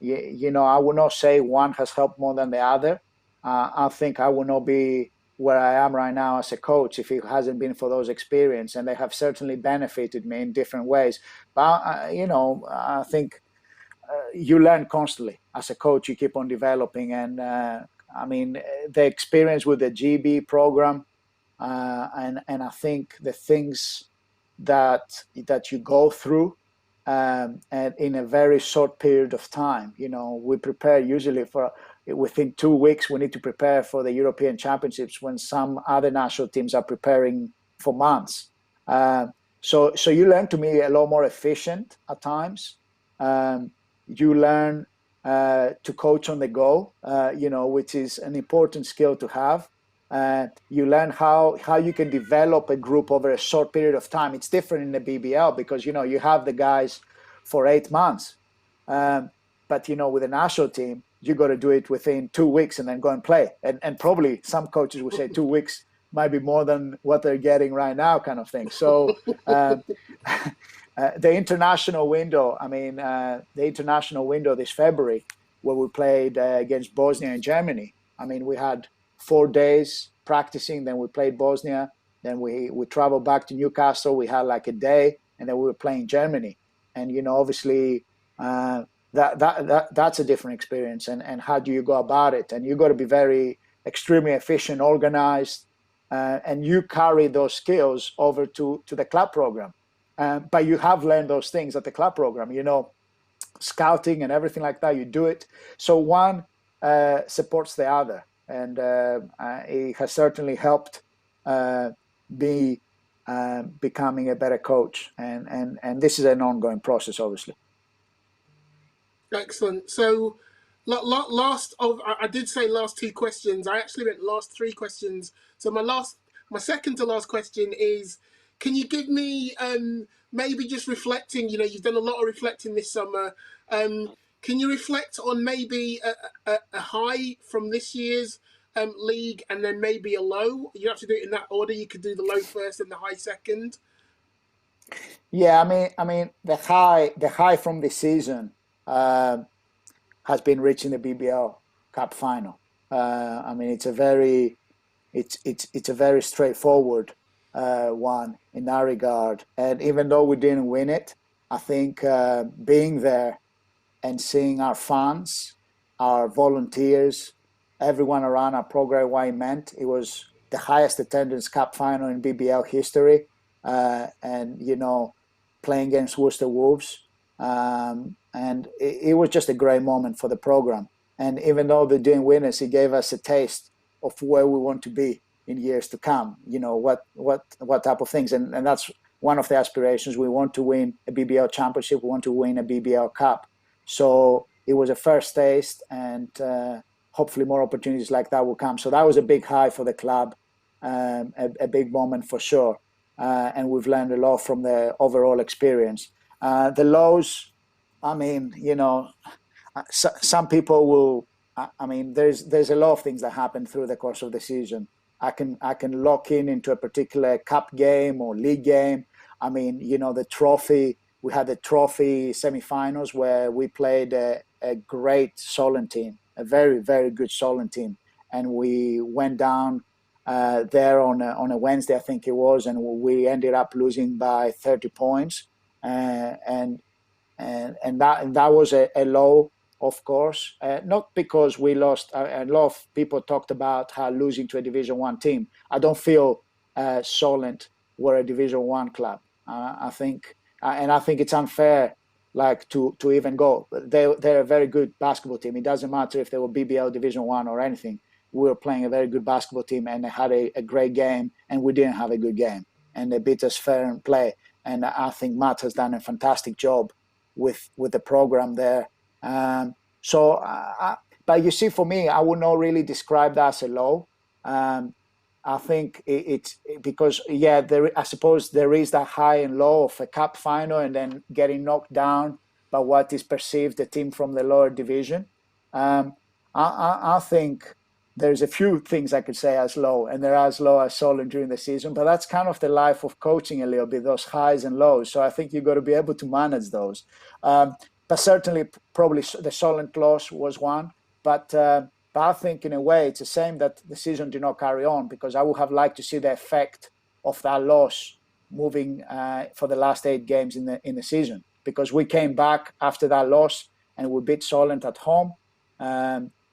would not say one has helped more than the other. I think I would not be where I am right now as a coach if it hasn't been for those experiences, and they have certainly benefited me in different ways. But, I think you learn constantly as a coach. You keep on developing, and the experience with the GB program, and I think the things that you go through, and in a very short period of time. We prepare usually within 2 weeks. We need to prepare for the European Championships when some other national teams are preparing for months. So you learn to be a lot more efficient at times. You learn to coach on the go, which is an important skill to have. You learn how you can develop a group over a short period of time. It's different in the BBL because you have the guys for 8 months, but with the national team you got to do it within 2 weeks and then go and play. And probably some coaches will say 2 weeks might be more than what they're getting right now, kind of thing. So the international window. The international window this February, where we played against Bosnia and Germany. We had 4 days practicing, then we played Bosnia, Then we traveled back to Newcastle. We had like a day, and then we were playing Germany. And obviously, that's a different experience. And how do you go about it? And you got to be very extremely efficient, organized, and you carry those skills over to the club program. But you have learned those things at the club program. Scouting and everything like that. You do it. So one supports the other, and it has certainly helped me becoming a better coach. And this is an ongoing process, obviously. Excellent. So, last of I did say last two questions. I actually meant last three questions. So my second to last question is, can you give me maybe just reflecting? You've done a lot of reflecting this summer. Can you reflect on maybe a high from this year's league, and then maybe a low? You have to do it in that order. You could do the low first and the high second. Yeah, I mean, the high from this season has been reaching the BBL Cup final. I mean, it's a very straightforward one in that regard. And even though we didn't win it, I think being there and seeing our fans, our volunteers, everyone around our program, what it meant. It was the highest attendance cup final in BBL history. And, playing against Worcester Wolves. And it was just a great moment for the program. And even though they didn't win us, it gave us a taste of where we want to be in years to come. What type of things. And that's one of the aspirations. We want to win a BBL championship. We want to win a BBL cup. So it was a first taste, and hopefully more opportunities like that will come. So that was a big high for the club, a big moment for sure. And we've learned a lot from the overall experience. The lows, I mean, some people will. I mean, there's a lot of things that happen through the course of the season. I can lock into a particular cup game or league game. I mean, the trophy. We had the trophy semifinals where we played a great Solent team, a very, very good Solent team, and we went down there on a Wednesday, I think it was, and we ended up losing by 30 points, and that was a low, of course, not because we lost. A lot of people talked about how losing to a Division One team. I don't feel Solent were a Division One club. I think, and I think it's unfair, like to even go. They're a very good basketball team. It doesn't matter if they were BBL Division One or anything. We were playing a very good basketball team, and they had a great game, and we didn't have a good game, and they beat us fair and play. And I think Matt has done a fantastic job with the program there. But you see, for me, I would not really describe that as a low. I think it's because, yeah, I suppose there is that high and low of a cup final and then getting knocked down by what is perceived a team from the lower division. I think there's a few things I could say as low, and they're as low as Solent during the season, but that's kind of the life of coaching a little bit, those highs and lows. So I think you've got to be able to manage those. But certainly, probably the Solent loss was one. But I think in a way it's a shame that the season did not carry on, because I would have liked to see the effect of that loss moving for the last 8 games in the season, because we came back after that loss and we beat Solent at home.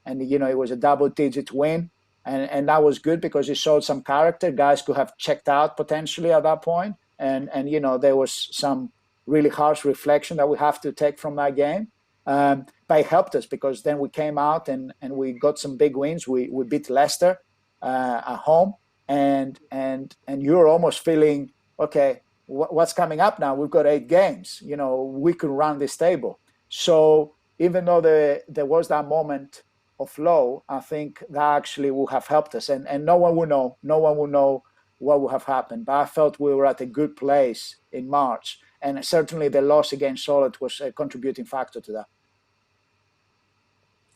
And it was a double-digit win, and that was good because it showed some character. Guys could have checked out potentially at that point, and there was some really harsh reflection that we have to take from that game. But it helped us because then we came out and we got some big wins. We beat Leicester at home, and you're almost feeling, okay, what's coming up now? We've got 8 games. We could run this table. So even though there was that moment of low, I think that actually would have helped us, and no one will know. No one will know what would have happened. But I felt we were at a good place in March, and certainly the loss against Solid was a contributing factor to that.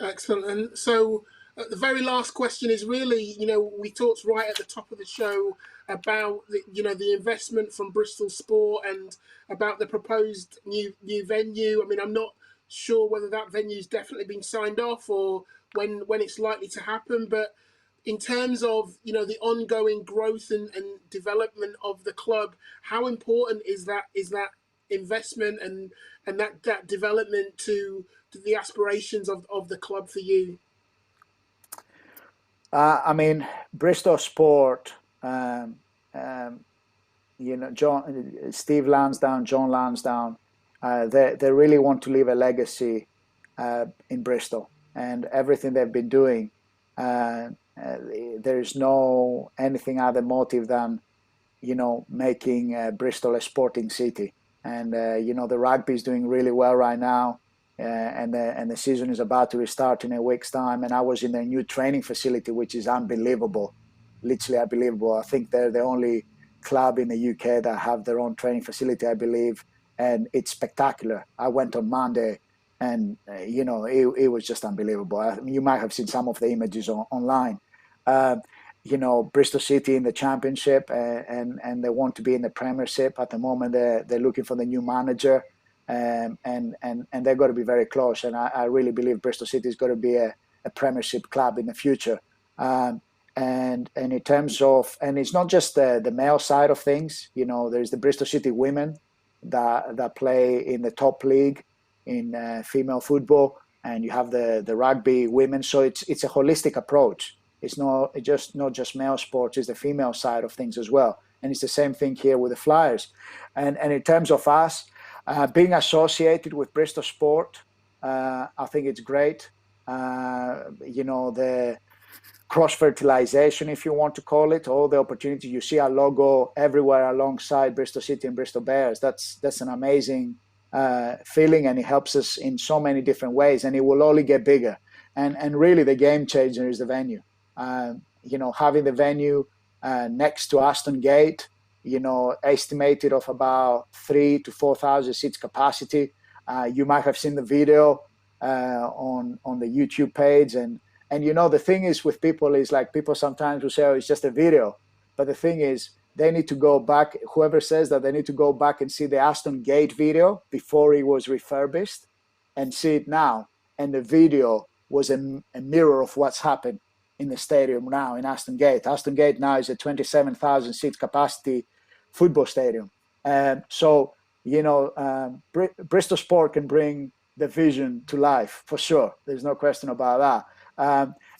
Excellent. And so, the very last question is really, we talked right at the top of the show about the investment from Bristol Sport and about the proposed new venue. I mean, I'm not sure whether that venue's definitely been signed off or when it's likely to happen, but in terms of the ongoing growth and development of the club, how important is that investment and that development to the aspirations of the club for you? I mean, Bristol Sport, um, um, Steve Lansdowne, John Lansdowne, they really want to leave a legacy in Bristol, and everything they've been doing, uh, uh, there's no anything other motive than making Bristol a sporting city. And the rugby is doing really well right now, and the season is about to restart in a week's time. And I was in their new training facility, which is unbelievable, literally unbelievable. I think they're the only club in the UK that have their own training facility, I believe, and it's spectacular. I went on Monday, and it was just unbelievable. You might have seen some of the images online. Uh, Bristol City in the Championship, and they want to be in the Premiership. At the moment, they're looking for the new manager, and they're going to be very close. And I really believe Bristol City is going to be a Premiership club in the future. And in terms of, and it's not just the male side of things. There's the Bristol City women that play in the top league in female football, and you have the rugby women. So it's a holistic approach. It's not just male sports; it's the female side of things as well. And it's the same thing here with the Flyers. And in terms of us being associated with Bristol Sport, I think it's great. The cross-fertilization, if you want to call it, all the opportunity. You see our logo everywhere alongside Bristol City and Bristol Bears. That's an amazing feeling, and it helps us in so many different ways, and it will only get bigger. And really, the game changer is the venue. Having the venue next to Aston Gate, estimated of about 3,000 to 4,000 seats capacity. You might have seen the video on the YouTube page, and the thing is with people is like people sometimes will say, oh, it's just a video. But the thing is, they need to go back, whoever says that, they need to go back and see the Aston Gate video before it was refurbished and see it now. And the video was a mirror of what's happened in the stadium now in Aston Gate. Aston Gate now is a 27,000 seat capacity football stadium. Bristol Sport can bring the vision to life for sure. There's no question about that.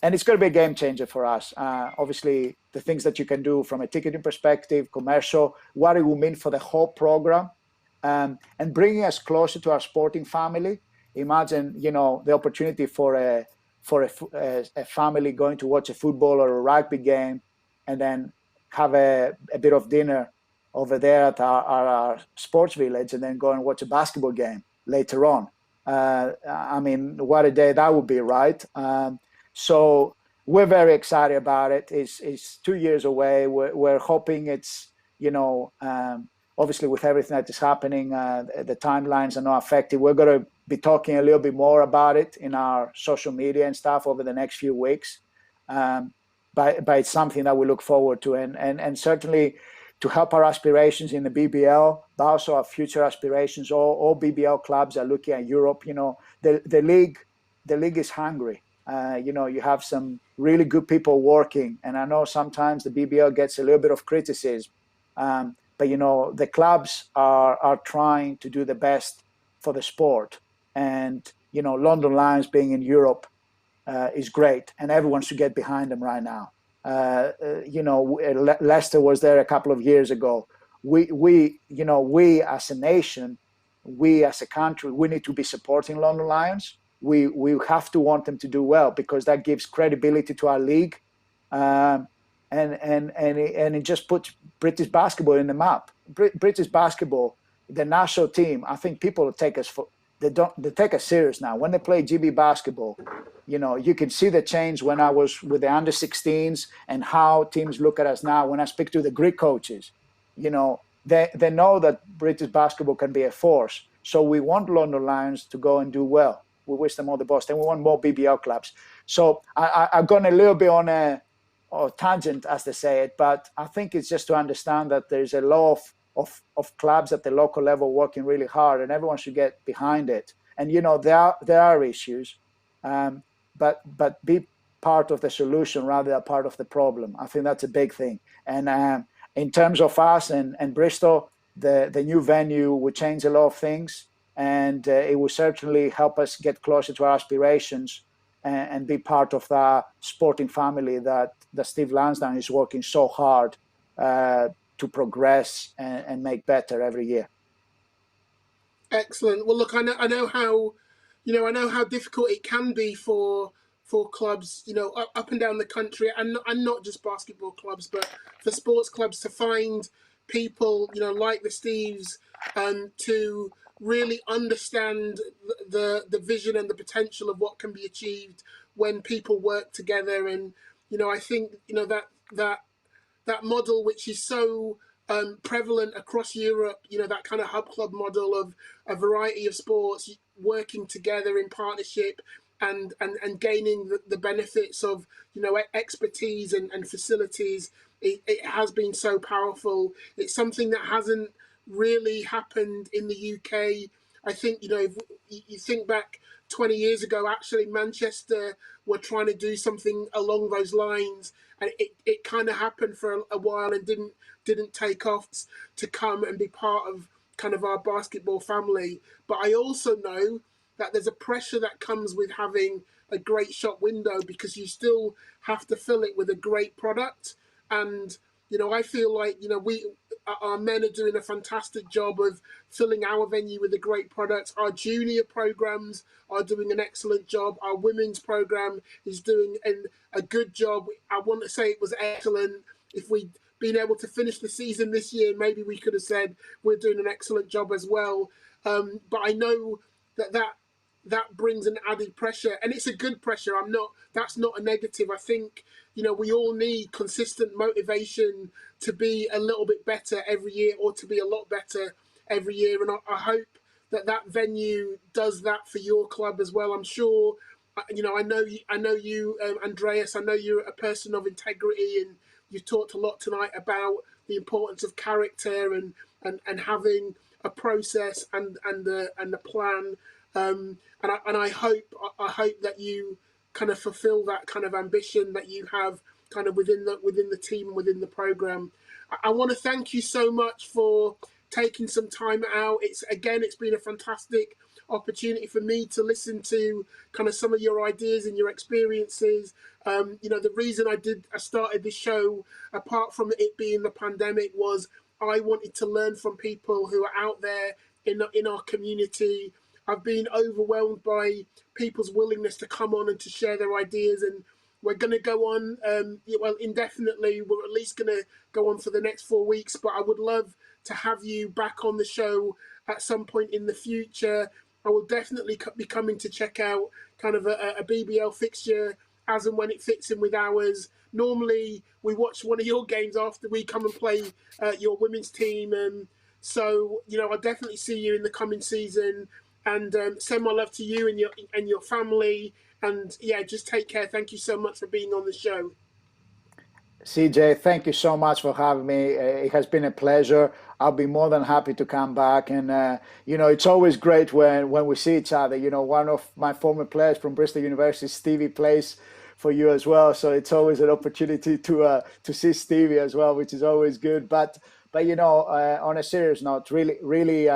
And it's going to be a game changer for us. Obviously, the things that you can do from a ticketing perspective, commercial, what it will mean for the whole program, and bringing us closer to our sporting family. Imagine, the opportunity for a family going to watch a football or a rugby game, and then have a bit of dinner over there at our sports village, and then go and watch a basketball game later on. What a day that would be, right? So we're very excited about it. It's 2 years away. We're hoping it's, obviously with everything that is happening, the timelines are not affected. We're going to be talking a little bit more about it in our social media and stuff over the next few weeks. But it's something that we look forward to, and certainly to help our aspirations in the BBL, but also our future aspirations. All BBL clubs are looking at Europe. The league is hungry. You have some really good people working, and I know sometimes the BBL gets a little bit of criticism, but the clubs are trying to do the best for the sport, and London Lions being in Europe is great, and everyone should get behind them right now. Leicester was there a couple of years ago. We as a nation, we as a country, we need to be supporting London Lions. We have to want them to do well, because that gives credibility to our league, and it just puts British basketball in the map. British basketball, the national team. I think people take us they take us serious now when they play GB basketball. You can see the change when I was with the under 16s and how teams look at us now. When I speak to the Greek coaches, they know that British basketball can be a force. So we want London Lions to go and do well. We wish them all the best, and we want more BBL clubs. So I've gone a little bit on a tangent, as they say it, but I think it's just to understand that there's a lot of clubs at the local level working really hard, and everyone should get behind it. And there are issues, but part of the solution rather than part of the problem. I think that's a big thing. And in terms of us and Bristol, the new venue will change a lot of things, and it will certainly help us get closer to our aspirations and be part of the sporting family that Steve Lansdowne is working so hard to progress and make better every year. Excellent. Well, look, I know how, I know how difficult it can be for clubs, up and down the country, and not just basketball clubs, but for sports clubs to find people, like the Steves, to really understand the vision and the potential of what can be achieved when people work together. And I think that model, which is so prevalent across Europe, that kind of hub club model of a variety of sports working together in partnership and gaining the benefits of, expertise and facilities. It has been so powerful. It's something that hasn't really happened in the UK. I think, if you think back 20 years ago, actually, Manchester were trying to do something along those lines, and it kind of happened for a while and didn't take off to come and be part of kind of our basketball family. But I also know that there's a pressure that comes with having a great shop window, because you still have to fill it with a great product. And I feel like our men are doing a fantastic job of filling our venue with a great product. Our junior programs are doing an excellent job. Our women's program is doing a good job. I want to say it was excellent. If we'd been able to finish the season this year, maybe we could have said we're doing an excellent job as well. But I know that brings an added pressure, and it's a good pressure. That's not a negative. I think we all need consistent motivation to be a little bit better every year, or to be a lot better every year. And I hope that venue does that for your club as well. I'm sure. I know you, Andreas. I know you're a person of integrity, and you talked a lot tonight about the importance of character and having a process and a plan. And I hope that you kind of fulfill that kind of ambition that you have kind of within the team and within the program. I want to thank you so much for taking some time out. It's been a fantastic opportunity for me to listen to kind of some of your ideas and your experiences. The reason I started this show, apart from it being the pandemic, was I wanted to learn from people who are out there in our community. I've been overwhelmed by people's willingness to come on and to share their ideas, and we're going to go on, indefinitely. We're at least going to go on for the next 4 weeks, but I would love to have you back on the show at some point in the future. I will definitely be coming to check out kind of a BBL fixture as and when it fits in with ours. Normally, we watch one of your games after we come and play your women's team. So, I'll definitely see you in the coming season. And send my love to you and your family. And yeah, just take care. Thank you so much for being on the show. CJ, thank you so much for having me. It has been a pleasure. I'll be more than happy to come back. And, it's always great when we see each other. One of my former players from Bristol University, Stevie, plays for you as well. So it's always an opportunity to see Stevie as well, which is always good. But on a serious note, really,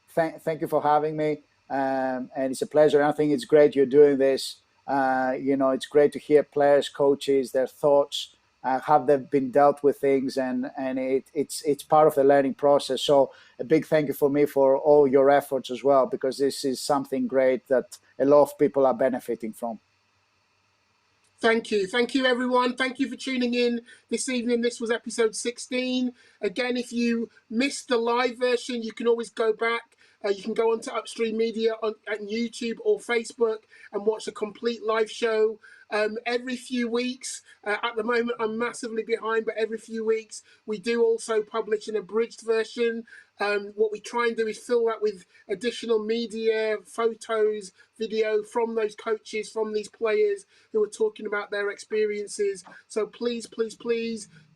thank you for having me. And it's a pleasure. I think it's great you're doing this. It's great to hear players, coaches, their thoughts. Have they been dealt with things, and it's part of the learning process. So a big thank you for me for all your efforts as well, because this is something great that a lot of people are benefiting from. Thank you everyone. Thank you for tuning in this evening. This was episode 16. Again, if you missed the live version, you can always go back. You can go onto Upstreamedia on YouTube or Facebook and watch a complete live show. Every few weeks, at the moment I'm massively behind, but every few weeks we do also publish an abridged version. What we try and do is fill that with additional media, photos, video from those coaches, from these players who are talking about their experiences. So please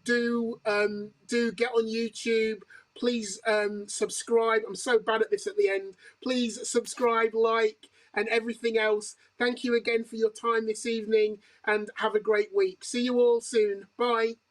do get on YouTube. Please subscribe. I'm so bad at this at the end. Please subscribe, like, and everything else. Thank you again for your time this evening, and have a great week. See you all soon. Bye.